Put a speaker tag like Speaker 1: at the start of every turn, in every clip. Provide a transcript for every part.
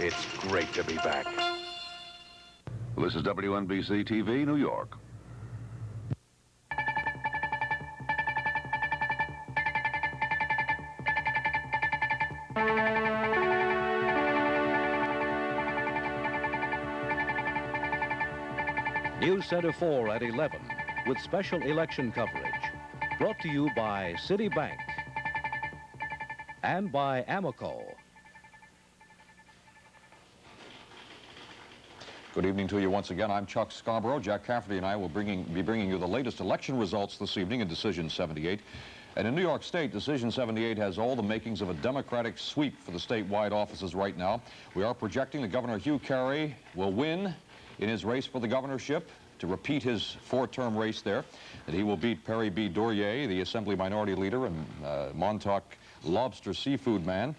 Speaker 1: It's great to be back.
Speaker 2: This is WNBC-TV, New York.
Speaker 3: News Center 4 at 11 with special election coverage. Brought to you by Citibank and by Amoco.
Speaker 4: Good evening to you once again. I'm Chuck Scarborough. Jack Cafferty and I will be bringing you the latest election results this evening in Decision 78. And in New York State, Decision 78 has all the makings of a Democratic sweep for the statewide offices right now. We are projecting that Governor Hugh Carey will win in his race for the governorship to repeat his four-term race there, that he will beat Perry B. Dorier, the Assembly Minority Leader and Montauk lobster seafood man.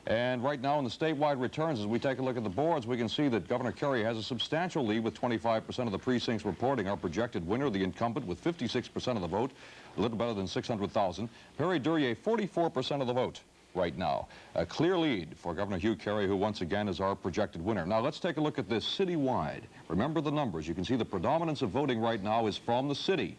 Speaker 4: And right now in the statewide returns, as we take a look at the boards, we can see that Governor Carey has a substantial lead with 25% of the precincts reporting. Our projected winner, the incumbent, with 56% of the vote, a little better than 600,000. Perry Dorier, 44% of the vote right now. A clear lead for Governor Hugh Carey, who once again is our projected winner. Now let's take a look at this citywide. Remember the numbers. You can see the predominance of voting right now is from the city.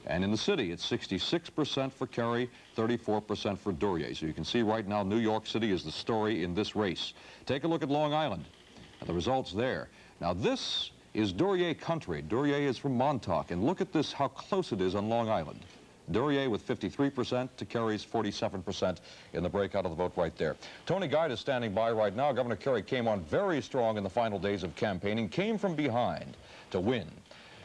Speaker 4: And in the city, it's 66% for Carey, 34% for Dorier. So you can see right now New York City is the story in this race. Take a look at Long Island and the results there. Now this is Dorier country. Dorier is from Montauk. And look at this, how close it is on Long Island. Dorier with 53% to Carey's 47% in the breakout of the vote right there. Tony Guida is standing by right now. Governor Carey came on very strong in the final days of campaigning, came from behind to win.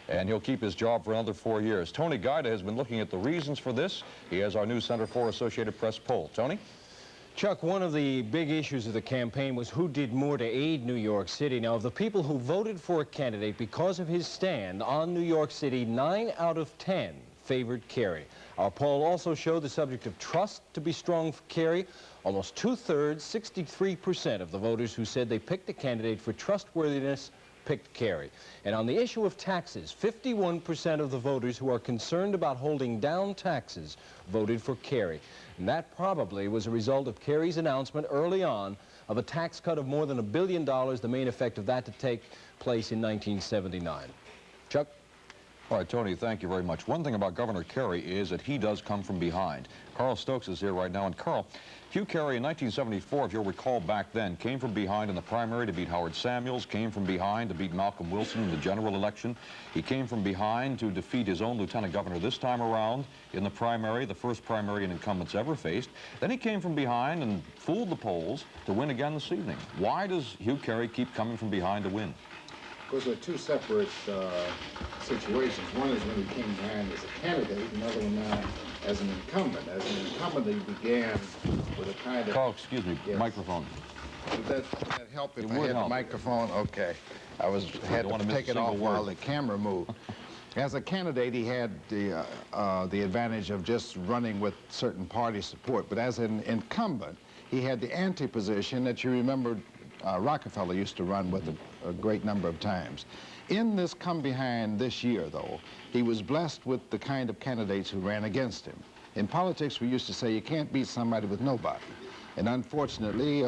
Speaker 4: And he'll keep his job for another 4 years. Tony Guida has been looking at the reasons for this. He has our News Center 4 Associated Press poll. Tony?
Speaker 5: Chuck, one of the big issues of the campaign was who did more to aid New York City. Now, of the people who voted for a candidate because of his stand on New York City, 9 out of 10 favored Carey. Our poll also showed the subject of trust to be strong for Carey. Almost two-thirds, 63% of the voters who said they picked a candidate for trustworthiness picked Carey. And on the issue of taxes, 51% of the voters who are concerned about holding down taxes voted for Carey. And that probably was a result of Carey's announcement early on of a tax cut of more than $1 billion, the main effect of that to take place in 1979. Chuck?
Speaker 4: All right, Tony, thank you very much. One thing about Governor Carey is that he does come from behind. Carl Stokes is here right now. And Carl, Hugh Carey in 1974, if you'll recall back then, came from behind in the primary to beat Howard Samuels, came from behind to beat Malcolm Wilson in the general election. He came from behind to defeat his own lieutenant governor this time around in the primary, the first primary an incumbent's ever faced. Then he came from behind and fooled the polls to win again this evening. Why does Hugh Carey keep coming from behind to win?
Speaker 6: Because they're two separate situations. One is when he came behind as a candidate, another one now as an incumbent. As an incumbent, he began with a kind of...
Speaker 4: Carl, excuse me, yes. Microphone.
Speaker 6: Would that help if
Speaker 4: it
Speaker 6: I had
Speaker 4: help.
Speaker 6: the microphone? Okay. I had to take it off while the camera moved. As a candidate, he had the advantage of just running with certain party support. But as an incumbent, he had the anti-position that you remember Rockefeller used to run with a great number of times. In this come behind this year, though, he was blessed with the kind of candidates who ran against him. In politics, we used to say you can't beat somebody with nobody. And unfortunately,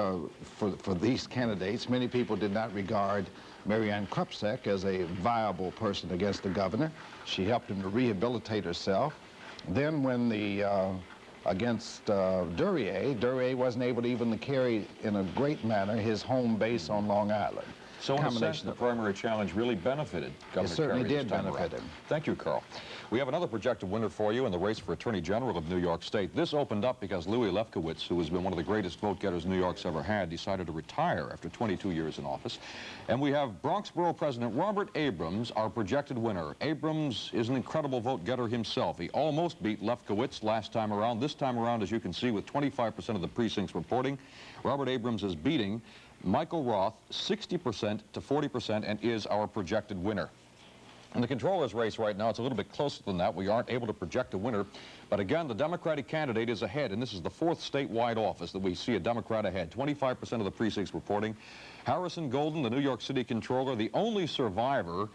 Speaker 6: for these candidates, many people did not regard Marianne Krupsek as a viable person against the governor. She helped him to rehabilitate herself. Then when the against Dorier wasn't able to even carry in a great manner his home base on Long Island.
Speaker 4: So in a sense, the primary challenge really benefited Governor Carey.
Speaker 6: It certainly did benefit him.
Speaker 4: Thank you, Carl. We have another projected winner for you in the race for Attorney General of New York State. This opened up because Louis Lefkowitz, who has been one of the greatest vote-getters New York's ever had, decided to retire after 22 years in office. And we have Bronx Borough President Robert Abrams, our projected winner. Abrams is an incredible vote-getter himself. He almost beat Lefkowitz last time around. This time around, as you can see, with 25% of the precincts reporting, Robert Abrams is beating Michael Roth 60% to 40% and is our projected winner. In the controller's race right now, it's a little bit closer than that. We aren't able to project a winner. But again, the Democratic candidate is ahead, and this is the fourth statewide office that we see a Democrat ahead. 25% of the precincts reporting. Harrison Golden, the New York City controller, the only survivor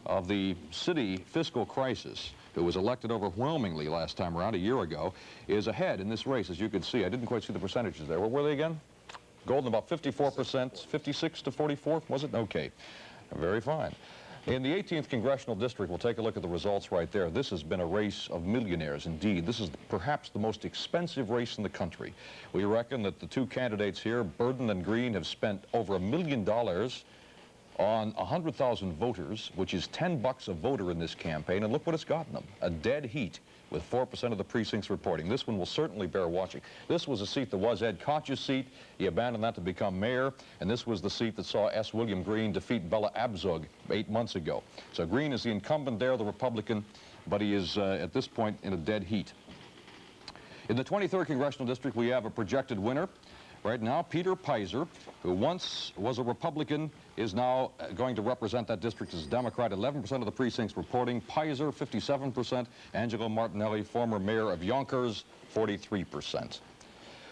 Speaker 4: of the city fiscal crisis, who was elected overwhelmingly last time around a year ago, is ahead in this race, as you can see. I didn't quite see the percentages there. What were they again? Golden about 54%, 56 to 44, was it? Okay, very fine. In the 18th Congressional District, we'll take a look at the results right there. This has been a race of millionaires indeed. This is perhaps the most expensive race in the country. We reckon that the two candidates here, Burden and Green, have spent over $1 million on 100,000 voters, which is $10 a voter in this campaign, and look what it's gotten them, a dead heat with 4% of the precincts reporting. This one will certainly bear watching. This was a seat that was Ed Koch's seat. He abandoned that to become mayor, and this was the seat that saw S. William Green defeat Bella Abzug 8 months ago. So Green is the incumbent there, the Republican, but he is at this point in a dead heat. In the 23rd Congressional District, we have a projected winner. Right now, Peter Pizer, who once was a Republican, is now going to represent that district as a Democrat. 11% of the precincts reporting. Pizer, 57%. Angelo Martinelli, former mayor of Yonkers, 43%.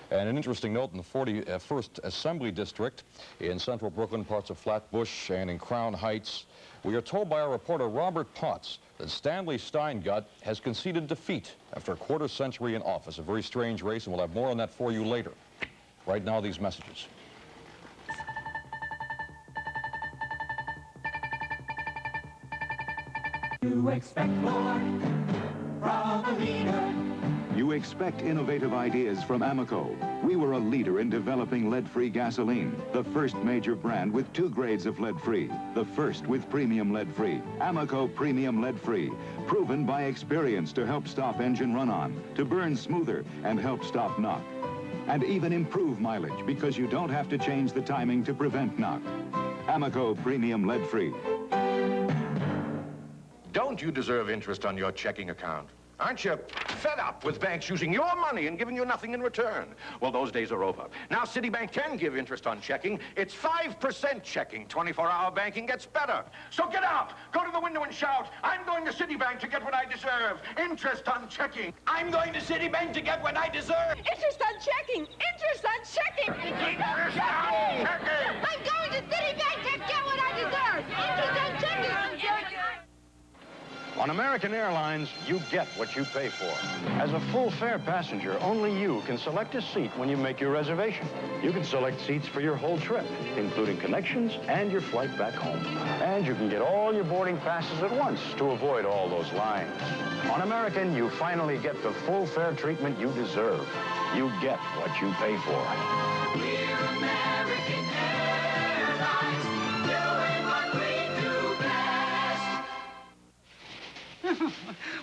Speaker 4: And an interesting note in the 41st Assembly District in central Brooklyn, parts of Flatbush, and in Crown Heights, we are told by our reporter Robert Potts that Stanley Steingut has conceded defeat after a quarter century in office. A very strange race, and we'll have more on that for you later. Right now, these messages.
Speaker 1: You expect more from a leader.
Speaker 2: You expect innovative ideas from Amoco. We were a leader in developing lead-free gasoline, the first major brand with 2 grades of lead-free, the first with premium lead-free. Amoco Premium Lead-Free, proven by experience to help stop engine run-on, to burn smoother and help stop knock, and even improve mileage because you don't have to change the timing to prevent knock. Amoco Premium Lead-Free.
Speaker 7: Don't you deserve interest on your checking account? Aren't you fed up with banks using your money and giving you nothing in return? Well, those days are over. Now Citibank can give interest on checking. It's 5% checking. 24-hour banking gets better. So get out, go to the window and shout, I'm going to Citibank to get what I deserve. Interest on checking. I'm going to Citibank to get what I deserve.
Speaker 8: Interest on checking! Interest on checking!
Speaker 7: Interest on checking!
Speaker 8: I'm going to Citibank to get what I deserve! Interest on checking!
Speaker 9: On American Airlines, you get what you pay for. As a full-fare passenger, only you can select a seat when you make your reservation. You can select seats for your whole trip, including connections and your flight back home. And you can get all your boarding passes at once to avoid all those lines. On American, you finally get the full-fare treatment you deserve. You get what you pay for.
Speaker 1: We're American Airlines, doing what we do best.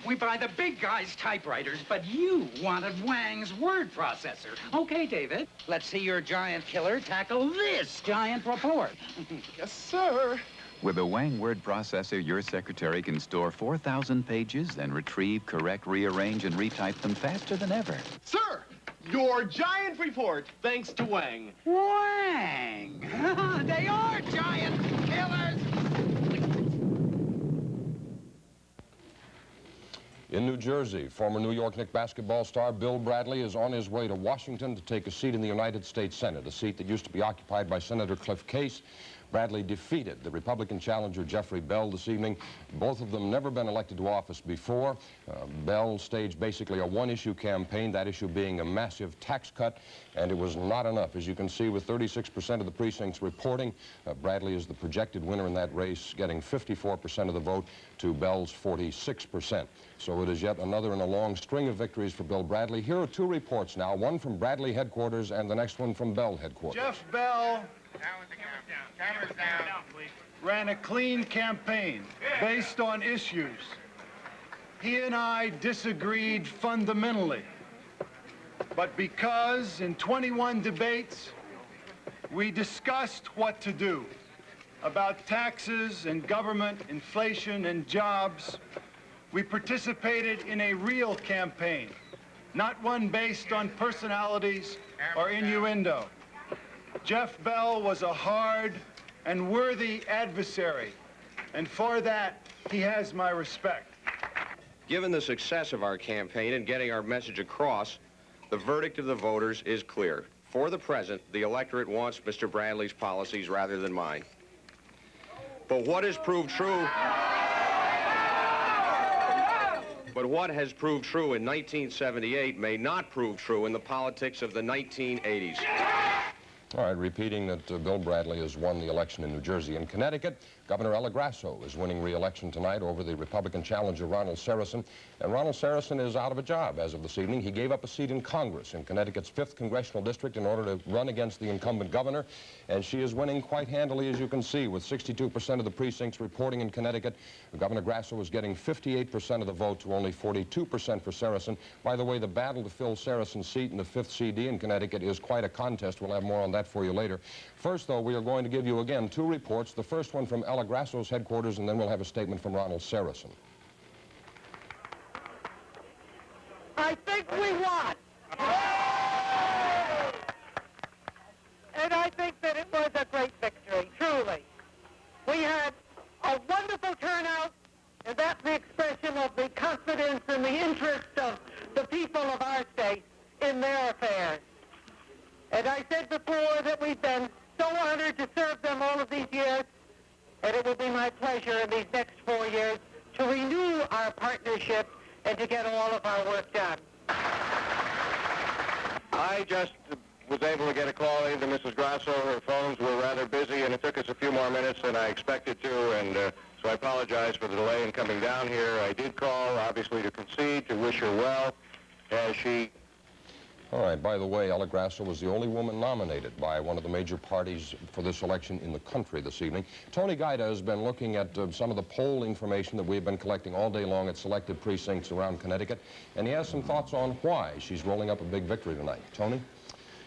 Speaker 10: We buy the big guy's typewriters, but you wanted Wang's word processor. Okay, David, let's see your giant killer tackle this giant report.
Speaker 11: Yes, sir. With the Wang word processor, your secretary can store 4,000 pages, then retrieve, correct, rearrange, and retype them faster than ever.
Speaker 12: Sir, your giant report, thanks to Wang.
Speaker 10: Wang! They are giant killers!
Speaker 4: In New Jersey, former New York Knicks basketball star Bill Bradley is on his way to Washington to take a seat in the United States Senate, a seat that used to be occupied by Senator Cliff Case. Bradley defeated the Republican challenger Jeffrey Bell this evening. Both of them never been elected to office before. Bell staged basically a one-issue campaign, that issue being a massive tax cut, and it was not enough. As you can see, with 36% of the precincts reporting, Bradley is the projected winner in that race, getting 54% of the vote to Bell's 46%. So it is yet another in a long string of victories for Bill Bradley. Here are 2 reports now, one from Bradley headquarters and the next one from Bell headquarters.
Speaker 13: Jeff Bell ran a clean campaign based on issues. He and I disagreed fundamentally, but because in 21 debates we discussed what to do about taxes and government, inflation and jobs, we participated in a real campaign, not one based on personalities or innuendo. Jeff Bell was a hard and worthy adversary, and for that, he has my respect.
Speaker 14: Given the success of our campaign in getting our message across, the verdict of the voters is clear. For the present, the electorate wants Mr. Bradley's policies rather than mine. But what has proved true... But what has proved true in 1978 may not prove true in the politics of the 1980s.
Speaker 15: All right, repeating that Bill Bradley has won the election in New Jersey. In Connecticut, Governor Ella Grasso is winning re-election tonight over the Republican challenger Ronald Saracen. And Ronald Saracen is out of a job as of this evening. He gave up a seat in Congress in Connecticut's 5th Congressional District in order to run against the incumbent governor. And she is winning quite handily, as you can see, with 62% of the precincts reporting in Connecticut. Governor Grasso is getting 58% of the vote to only 42% for Saracen. By the way, the battle to fill Saracen's seat in the 5th CD in Connecticut is quite a contest. We'll have more on that for you later. First, though, we are going to give you again 2 reports. The first one from Ella Grasso's headquarters, and then we'll have a statement from Ronald Saracen.
Speaker 16: I think we won. And I think that it was a great victory, truly. We had a wonderful turnout, and that's the expression of the confidence and the interest of the people of our state in their affairs. And I said before that we've been so honored to serve them all of these years, and it will be my pleasure in these next 4 years to renew our partnership and to get all of our work done.
Speaker 14: I just was able to get a call into Mrs. Grasso. Her phones were rather busy, and it took us a few more minutes than I expected to, and so I apologize for the delay in coming down here. I did call, obviously, to concede, to wish her well, as she...
Speaker 15: All right, by the way, Ella Grasso was the only woman nominated by one of the major parties for this election in the country this evening. Tony Guida has been looking at some of the poll information that we've been collecting all day long at selected precincts around Connecticut, and he has some thoughts on why she's rolling up a big victory tonight. Tony?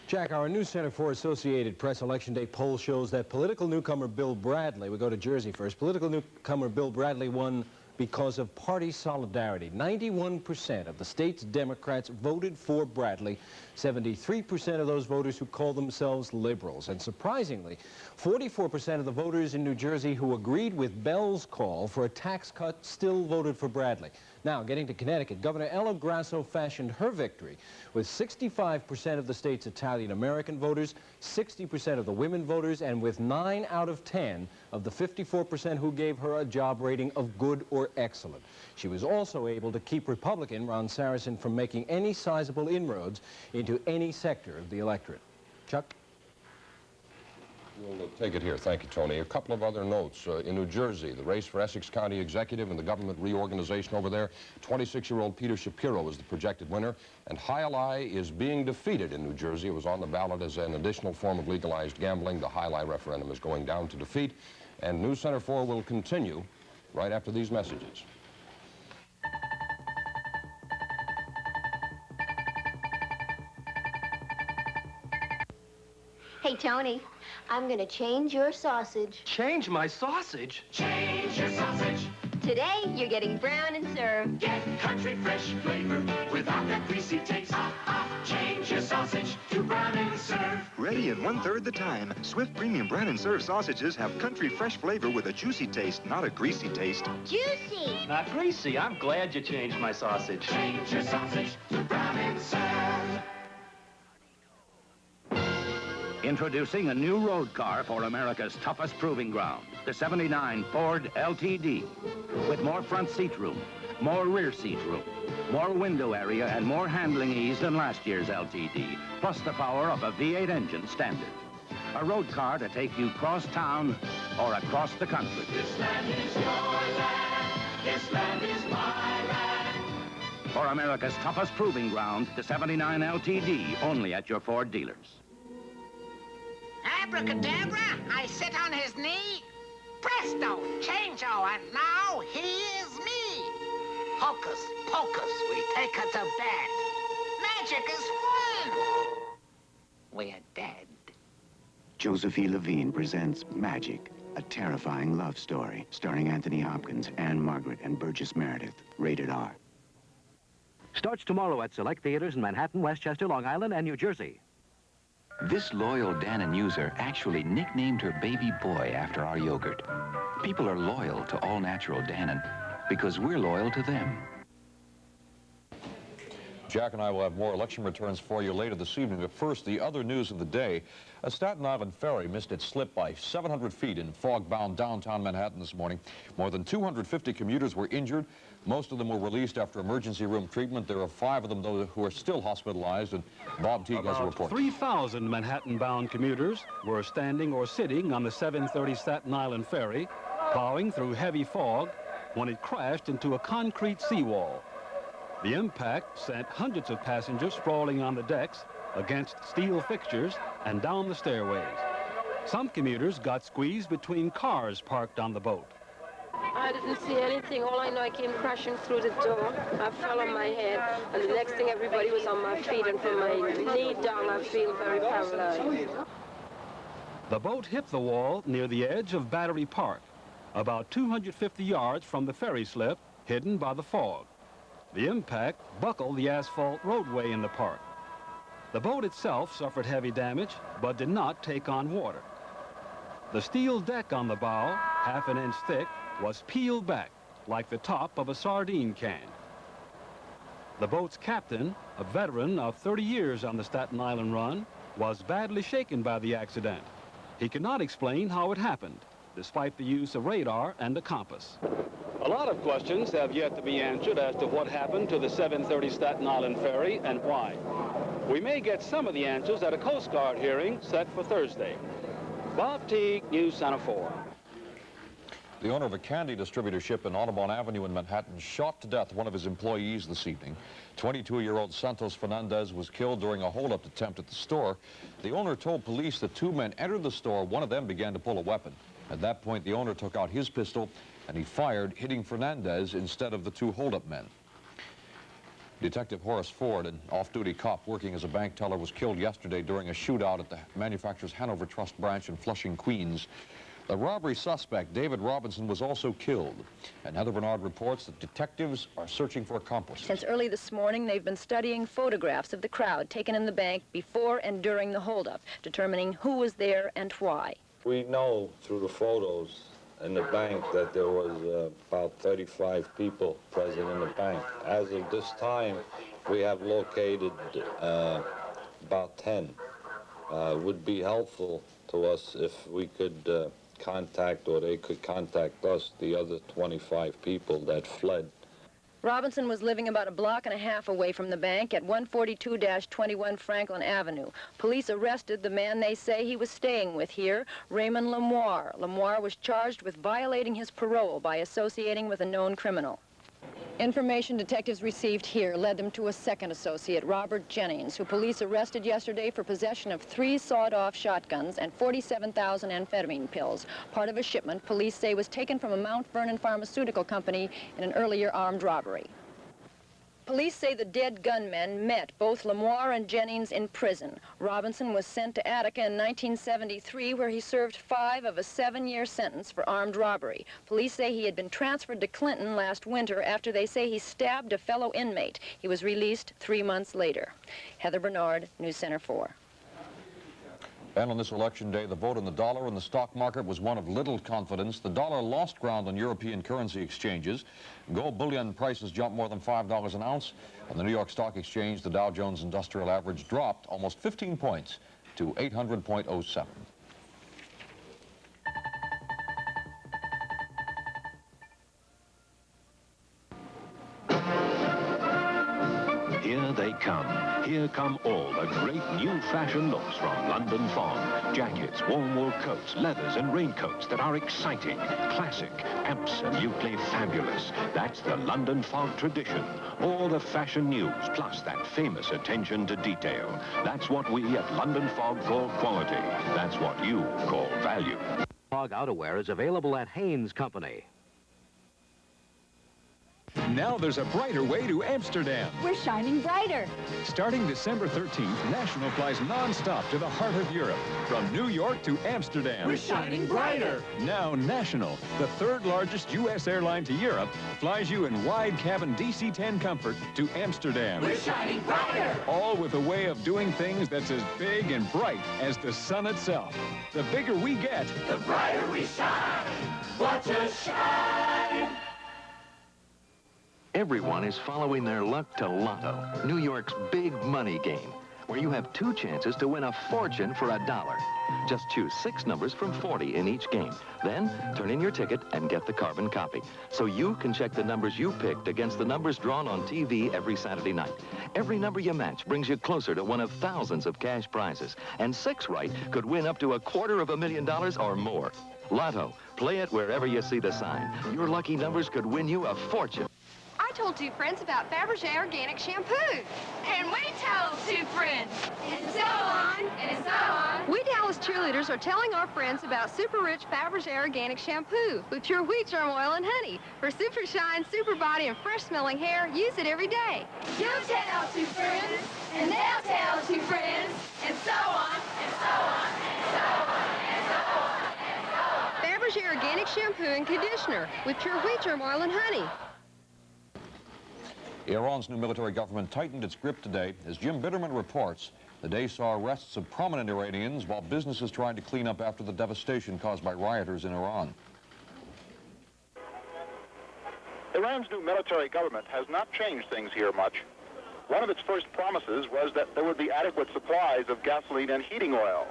Speaker 5: Jack, our News Center for Associated Press Election Day poll shows that political newcomer Bill Bradley, we go to Jersey first, political newcomer Bill Bradley won because of party solidarity. 91% of the state's Democrats voted for Bradley, 73% of those voters who call themselves liberals. And surprisingly, 44% of the voters in New Jersey who agreed with Bell's call for a tax cut still voted for Bradley. Now, getting to Connecticut, Governor Ella Grasso fashioned her victory with 65% of the state's Italian-American voters, 60% of the women voters, and with 9 out of 10 of the 54% who gave her a job rating of good or excellent. She was also able to keep Republican Ron Saracen from making any sizable inroads into any sector of the electorate. Chuck?
Speaker 15: We'll take it here. Thank you, Tony. A couple of other notes. In New Jersey, the race for Essex County Executive and the government reorganization over there, 26-year-old Peter Shapiro is the projected winner, and High is being defeated in New Jersey. It was on the ballot as an additional form of legalized gambling. The High referendum is going down to defeat, and News Center 4 will continue right after these messages.
Speaker 17: Hey, Tony, I'm gonna change your sausage.
Speaker 12: Change my sausage?
Speaker 1: Change your sausage.
Speaker 17: Today, you're getting brown and served.
Speaker 1: Get country fresh flavor without that greasy taste. Change your sausage to brown and serve.
Speaker 18: Ready in 1/3 the time, Swift Premium Brown and Serve sausages have country fresh flavor with a juicy taste, not a greasy taste.
Speaker 17: Juicy!
Speaker 12: Not greasy. I'm glad you changed my sausage.
Speaker 1: Change your sausage to brown and serve.
Speaker 19: Introducing a new road car for America's toughest proving ground, the '79 Ford LTD. With more front seat room, more rear seat room, more window area, and more handling ease than last year's LTD, plus the power of a V8 engine standard. A road car to take you cross town or across the country.
Speaker 1: This land is your land. This land is my land.
Speaker 19: For America's toughest proving ground, the '79 LTD, only at your Ford dealers.
Speaker 20: Abracadabra, I sit on his knee. Presto, changeo, and now he is me. Hocus pocus, we take her to bed. Magic is fun. We're dead.
Speaker 21: Josephine Levine presents Magic, a terrifying love story starring Anthony Hopkins, Anne Margaret, and Burgess Meredith. Rated R.
Speaker 22: Starts tomorrow at select theaters in Manhattan, Westchester, Long Island, and New Jersey.
Speaker 11: This loyal Dannon user actually nicknamed her baby boy after our yogurt. People are loyal to all-natural Dannon because we're loyal to them.
Speaker 4: Jack and I will have more election returns for you later this evening. But first, the other news of the day. A Staten Island ferry missed its slip by 700 feet in fog-bound downtown Manhattan this morning. More than 250 commuters were injured. Most of them were released after emergency room treatment. There are 5 of them, though, who are still hospitalized, and Bob Teague has a report.
Speaker 3: 3,000 Manhattan-bound commuters were standing or sitting on the 730 Staten Island ferry, plowing through heavy fog when it crashed into a concrete seawall. The impact sent hundreds of passengers sprawling on the decks, against steel fixtures, and down the stairways. Some commuters got squeezed between cars parked on the boat.
Speaker 6: I didn't see anything. All I know, I came crashing through the door. I fell on my head, and the next thing, everybody was on my feet, and from my knee down, I feel very paralyzed.
Speaker 3: The boat hit the wall near the edge of Battery Park, about 250 yards from the ferry slip, hidden by the fog. The impact buckled the asphalt roadway in the park. The boat itself suffered heavy damage, but did not take on water. The steel deck on the bow, half an inch thick, was peeled back like the top of a sardine can. The boat's captain, a veteran of 30 years on the Staten Island run, was badly shaken by the accident. He could not explain how it happened, despite the use of radar and a compass. A lot of questions have yet to be answered as to what happened to the 730 Staten Island ferry and why. We may get some of the answers at a Coast Guard hearing set for Thursday. Bob Teague, News Center 4.
Speaker 4: The owner of a candy distributorship in Audubon Avenue in Manhattan shot to death one of his employees this evening. 22-year-old Santos Fernandez was killed during a hold-up attempt at the store. The owner told police that 2 men entered the store. One of them began to pull a weapon. At that point, the owner took out his pistol and he fired, hitting Fernandez instead of the 2 hold-up men. Detective Horace Ford, an off-duty cop working as a bank teller, was killed yesterday during a shootout at the manufacturer's Hanover Trust branch in Flushing, Queens. The robbery suspect, David Robinson, was also killed. And Heather Bernard reports that detectives are searching for accomplices.
Speaker 23: Since early this morning, they've been studying photographs of the crowd taken in the bank before and during the holdup, determining who was there and why.
Speaker 24: We know through the photos in the bank that there was about 35 people present in the bank. As of this time, we have located about 10. Would be helpful to us if we could contact, or they could contact us, the other 25 people that fled.
Speaker 23: Robinson was living about a block and a half away from the bank at 142-21 Franklin Avenue. Police arrested the man they say he was staying with here, Raymond Lemoire. Lemoire was charged with violating his parole by associating with a known criminal. Information detectives received here led them to a second associate, Robert Jennings, who police arrested yesterday for possession of 3 sawed-off shotguns and 47,000 amphetamine pills, part of a shipment police say was taken from a Mount Vernon pharmaceutical company in an earlier armed robbery. Police say the dead gunmen met both Lemoire and Jennings in prison. Robinson was sent to Attica in 1973, where he served 5 of a 7-year sentence for armed robbery. Police say he had been transferred to Clinton last winter after they say he stabbed a fellow inmate. He was released 3 months later. Heather Bernard, News Center 4.
Speaker 4: And on this election day, the vote on the dollar in the stock market was one of little confidence. The dollar lost ground on European currency exchanges. Gold bullion prices jumped more than $5 an ounce. On the New York Stock Exchange, the Dow Jones Industrial Average dropped almost 15 points to 800.07.
Speaker 25: Here they come. Here come all the great new fashion looks from London Fog. Jackets, warm wool coats, leathers and raincoats that are exciting, classic, absolutely fabulous. That's the London Fog tradition. All the fashion news, plus that famous attention to detail. That's what we at London Fog call quality. That's what you call value.
Speaker 22: Fog outerwear is available at Hanes Company.
Speaker 26: Now there's a brighter way to Amsterdam.
Speaker 8: We're shining brighter.
Speaker 26: Starting December 13th, National flies non-stop to the heart of Europe, from New York to Amsterdam.
Speaker 8: We're shining brighter.
Speaker 26: Now National, the 3rd largest U.S. airline to Europe, flies you in wide cabin DC-10 comfort to Amsterdam.
Speaker 8: We're shining brighter.
Speaker 26: All with a way of doing things that's as big and bright as the sun itself. The bigger we get,
Speaker 8: the brighter we shine. Watch us shine.
Speaker 2: Everyone is following their luck to Lotto, New York's big money game, where you have 2 chances to win a fortune for $1. Just choose 6 numbers from 40 in each game. Then turn in your ticket and get the carbon copy, so you can check the numbers you picked against the numbers drawn on TV every Saturday night. Every number you match brings you closer to one of thousands of cash prizes, and 6 right could win up to $250,000 or more. Lotto, play it wherever you see the sign. Your lucky numbers could win you a fortune.
Speaker 8: I told 2 friends about Fabergé Organic Shampoo. And we told 2 friends. And so on, and so on. We Dallas cheerleaders are telling our friends about super rich Fabergé Organic Shampoo with pure wheat germ oil and honey. For super shine, super body, and fresh smelling hair, use it every day. You tell 2 friends, and they'll tell 2 friends, and so on, and so on, and so on, and so on, and so on. Fabergé Organic Shampoo and Conditioner with pure wheat germ oil and honey.
Speaker 4: Iran's new military government tightened its grip today. As Jim Bitterman reports, the day saw arrests of prominent Iranians while businesses tried to clean up after the devastation caused by rioters in Iran.
Speaker 7: Iran's new military government has not changed things here much. One of its first promises was that there would be adequate supplies of gasoline and heating oil.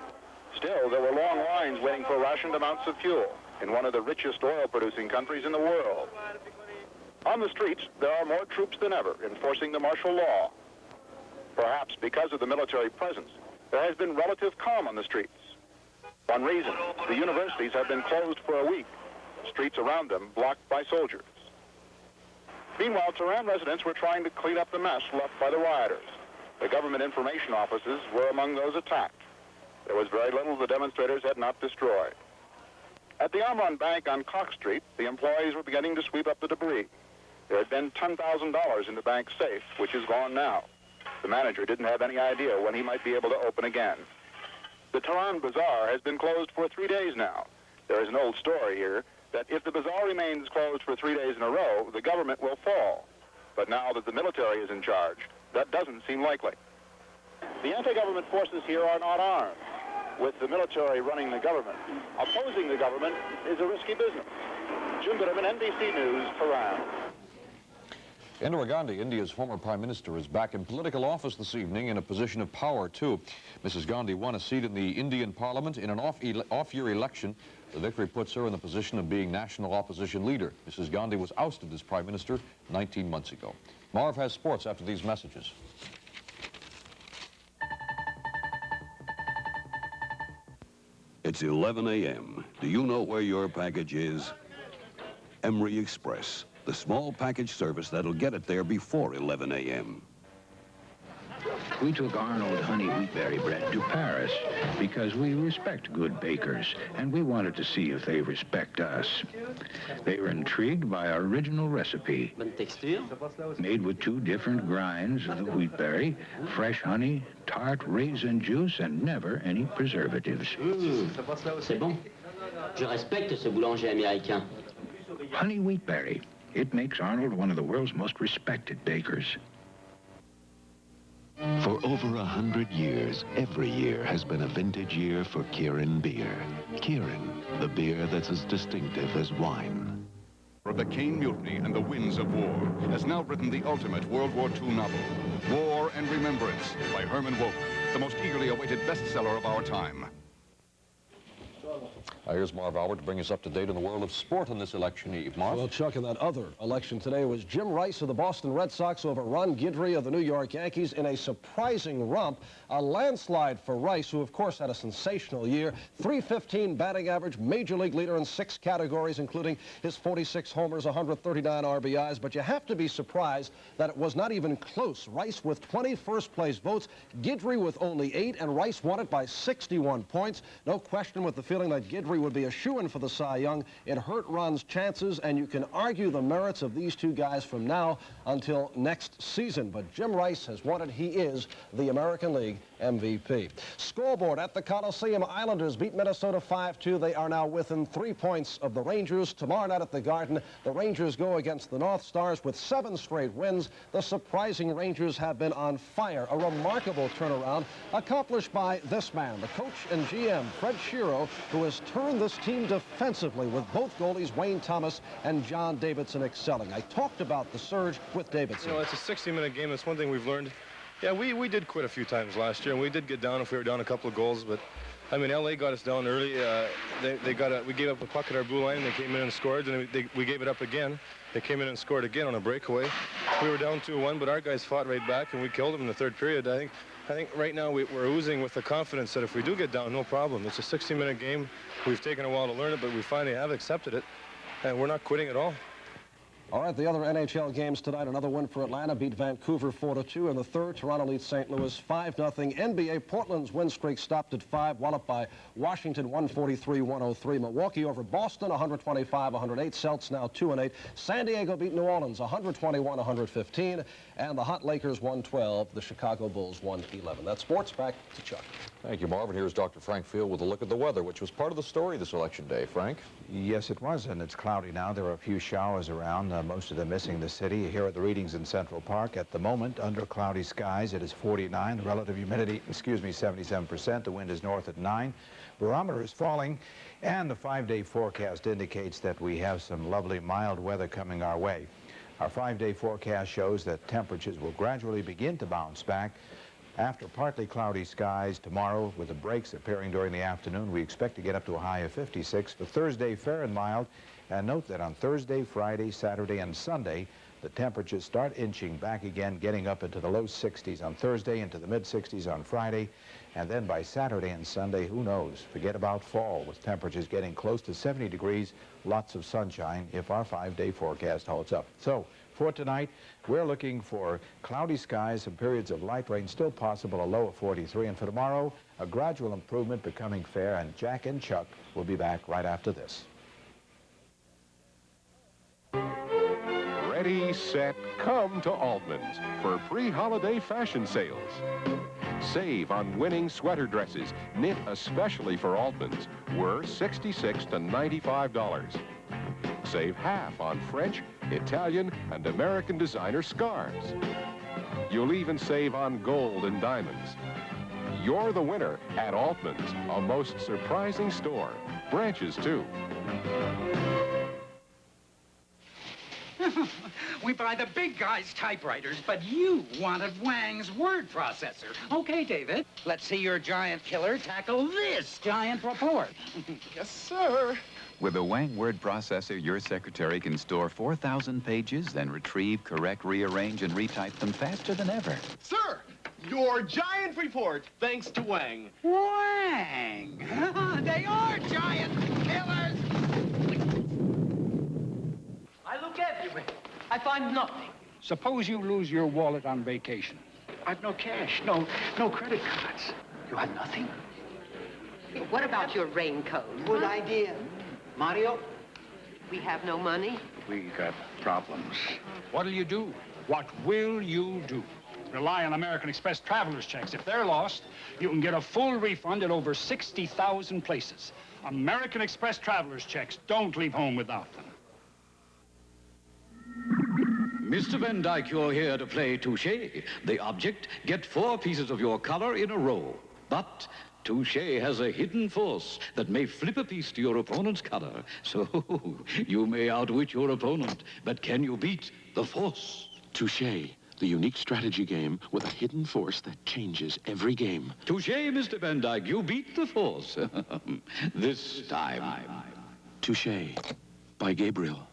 Speaker 7: Still, there were long lines waiting for rationed amounts of fuel in one of the richest oil-producing countries in the world. On the streets, there are more troops than ever enforcing the martial law. Perhaps because of the military presence, there has been relative calm on the streets. One reason, the universities have been closed for a week, streets around them blocked by soldiers. Meanwhile, Tehran residents were trying to clean up the mess left by the rioters. The government information offices were among those attacked. There was very little the demonstrators had not destroyed. At the Amran Bank on Cox Street, the employees were beginning to sweep up the debris. There had been $10,000 in the bank's safe, which is gone now. The manager didn't have any idea when he might be able to open again. The Tehran Bazaar has been closed for 3 days now. There is an old story here that if the bazaar remains closed for 3 days in a row, the government will fall. But now that the military is in charge, that doesn't seem likely. The anti-government forces here are not armed. With the military running the government, opposing the government is a risky business. Jim Bitterman, NBC News, Tehran.
Speaker 4: Indira Gandhi, India's former prime minister, is back in political office this evening in a position of power, too. Mrs. Gandhi won a seat in the Indian parliament in an off-year election. The victory puts her in the position of being national opposition leader. Mrs. Gandhi was ousted as prime minister 19 months ago. Marv has sports after these messages.
Speaker 9: It's 11 a.m. Do you know where your package is? Emery Express, the small package service that'll get it there before 11 a.m.
Speaker 10: We took Arnold honey wheatberry bread to Paris because we respect good bakers, and we wanted to see if they respect us. They were intrigued by our original recipe, made with 2 different grinds of the wheatberry, fresh honey, tart raisin juice, and never any preservatives.
Speaker 13: C'est bon. Je respecte ce boulanger américain.
Speaker 10: Honey wheatberry. It makes Arnold one of the world's most respected bakers.
Speaker 21: For over 100 years, every year has been a vintage year for Kirin beer. Kirin, the beer that's as distinctive as wine.
Speaker 16: Of the Caine Mutiny and the Winds of War has now written the ultimate World War II novel, War and Remembrance, by Herman Wouk, the most eagerly awaited bestseller of our time.
Speaker 4: Here's Marv Albert to bring us up to date in the world of sport on this election eve. Marv?
Speaker 27: Well, Chuck, in that other election today was Jim Rice of the Boston Red Sox over Ron Guidry of the New York Yankees in a surprising romp. A landslide for Rice, who, of course, had a sensational year. .315 batting average, major league leader in 6 categories, including his 46 homers, 139 RBIs. But you have to be surprised that it was not even close. Rice with 20 first-place votes, Guidry with only 8, and Rice won it by 61 points. No question with the feeling that Guidry would be a shoo-in for the Cy Young. It hurt Ron's chances, and you can argue the merits of these 2 guys from now until next season. But Jim Rice has won it. He is the American League MVP. Scoreboard at the Coliseum. Islanders beat Minnesota 5-2. They are now within 3 points of the Rangers. Tomorrow night at the Garden, the Rangers go against the North Stars with 7 straight wins. The surprising Rangers have been on fire. A remarkable turnaround accomplished by this man, the coach and GM, Fred Shiro, who has turned this team defensively with both goalies, Wayne Thomas and John Davidson, excelling. I talked about the surge with Davidson.
Speaker 1: You know, it's a 60-minute game. That's one thing we've learned. Yeah, we did quit a few times last year, and we did get down if we were down a couple of goals, but I mean, LA got us down early. We gave up a puck at our blue line, and they came in and scored, and we gave it up again. They came in and scored again on a breakaway. We were down 2-1, but our guys fought right back, and we killed them in the third period. I think right now we're oozing with the confidence that if we do get down, no problem. It's a 60-minute game. We've taken a while to learn it, but we finally have accepted it, and we're not quitting at all.
Speaker 27: All right, the other NHL games tonight. Another win for Atlanta, beat Vancouver 4-2 in the third. Toronto leads St. Louis 5-0. NBA, Portland's win streak stopped at 5, walloped by Washington 143-103. Milwaukee over Boston 125-108. Celtics now 2-8. San Diego beat New Orleans 121-115. And the hot Lakers 112. The Chicago Bulls 111. That's sports. Back to Chuck.
Speaker 4: Thank you, Marvin. Here's Dr. Frank Field with a look at the weather, which was part of the story this election day. Frank?
Speaker 10: Yes, it was, and it's cloudy now. There are a few showers around, most of them missing the city. Here are the readings in Central Park. At the moment, under cloudy skies, it is 49. The relative humidity, 77%. The wind is north at 9. Barometer is falling, and the 5-day forecast indicates that we have some lovely mild weather coming our way. Our 5-day forecast shows that temperatures will gradually begin to bounce back. After partly cloudy skies tomorrow, with the breaks appearing during the afternoon, we expect to get up to a high of 56. For Thursday, fair and mild. And note that on Thursday, Friday, Saturday, and Sunday, the temperatures start inching back again, getting up into the low 60s on Thursday, into the mid-60s on Friday. And then by Saturday and Sunday, who knows? Forget about fall, with temperatures getting close to 70 degrees, lots of sunshine if our 5-day forecast holds up. So, for tonight, we're looking for cloudy skies, some periods of light rain still possible, a low of 43. And for tomorrow, a gradual improvement becoming fair, and Jack and Chuck will be back right after this.
Speaker 5: Ready, set, come to Altman's for pre-holiday fashion sales. Save on winning sweater dresses, knit especially for Altman's, were $66 to $95. Save half on French, Italian, and American designer scarves. You'll even save on gold and diamonds. You're the winner at Altman's, a most surprising store. Branches, too.
Speaker 12: We buy the big guys' typewriters, but you wanted Wang's word processor. Okay, David, let's see your giant killer tackle this giant report. Yes, sir.
Speaker 11: With a Wang word processor, your secretary can store 4,000 pages, then retrieve, correct, rearrange, and retype them faster than ever.
Speaker 14: Sir, your giant report, thanks to Wang.
Speaker 12: Wang! They are giant killers! I look everywhere. I find nothing.
Speaker 15: Suppose you lose your wallet on vacation.
Speaker 12: I've no cash, no credit cards. You have nothing?
Speaker 23: What about your raincoat?
Speaker 12: Good idea. Mario?
Speaker 23: We have no money.
Speaker 15: We got problems. What'll you do? What will you do? Rely on American Express traveler's checks. If they're lost, you can get a full refund at over 60,000 places. American Express traveler's checks. Don't leave home without them.
Speaker 17: Mr. Van Dyke, you're here to play touche. The object, get 4 pieces of your color in a row. But touche has a hidden force that may flip a piece to your opponent's color. So you may outwit your opponent, but can you beat the force?
Speaker 18: Touche, the unique strategy game with a hidden force that changes every game.
Speaker 17: Touche, Mr. Van Dyke, you beat the force. This time.
Speaker 18: Touche, by Gabriel.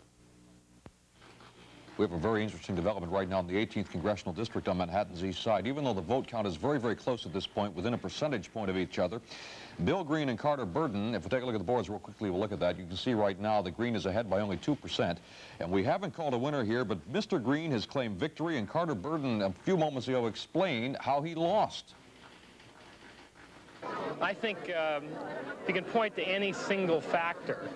Speaker 4: We have a very interesting development right now in the 18th Congressional District on Manhattan's East Side. Even though the vote count is very, very close at this point, within a percentage point of each other, Bill Green and Carter Burden, if we take a look at the boards real quickly, we'll look at that. You can see right now that Green is ahead by only 2%. And we haven't called a winner here, but Mr. Green has claimed victory, and Carter Burden a few moments ago explained how he lost.
Speaker 28: I think if you can point to any single factor,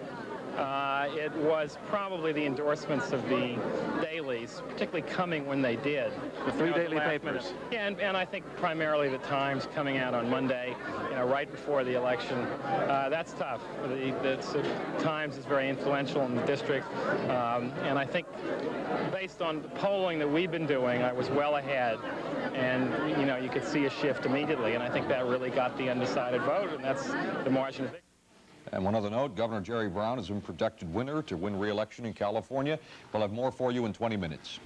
Speaker 3: it was probably the endorsements of the dailies, particularly coming when they did.
Speaker 6: The three daily papers.
Speaker 3: Yeah, and I think primarily the Times coming out on Monday, right before the election. That's tough. The Times is very influential in the district, and I think based on the polling that we've been doing, I was well ahead, and you could see a shift immediately, and I think that really got the undecided vote, and that's the margin of victory.
Speaker 4: And one other note, Governor Jerry Brown has been projected winner to win re-election in California. We'll have more for you in 20 minutes.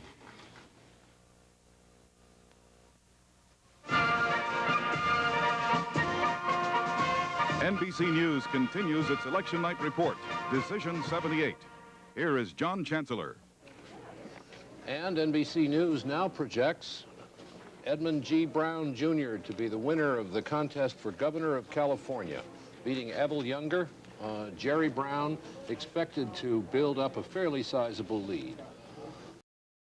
Speaker 16: NBC News continues its election night report, Decision 78. Here is John Chancellor.
Speaker 19: And NBC News now projects Edmund G. Brown, Jr. to be the winner of the contest for governor of California, beating Abel Younger. Jerry Brown expected to build up a fairly sizable lead.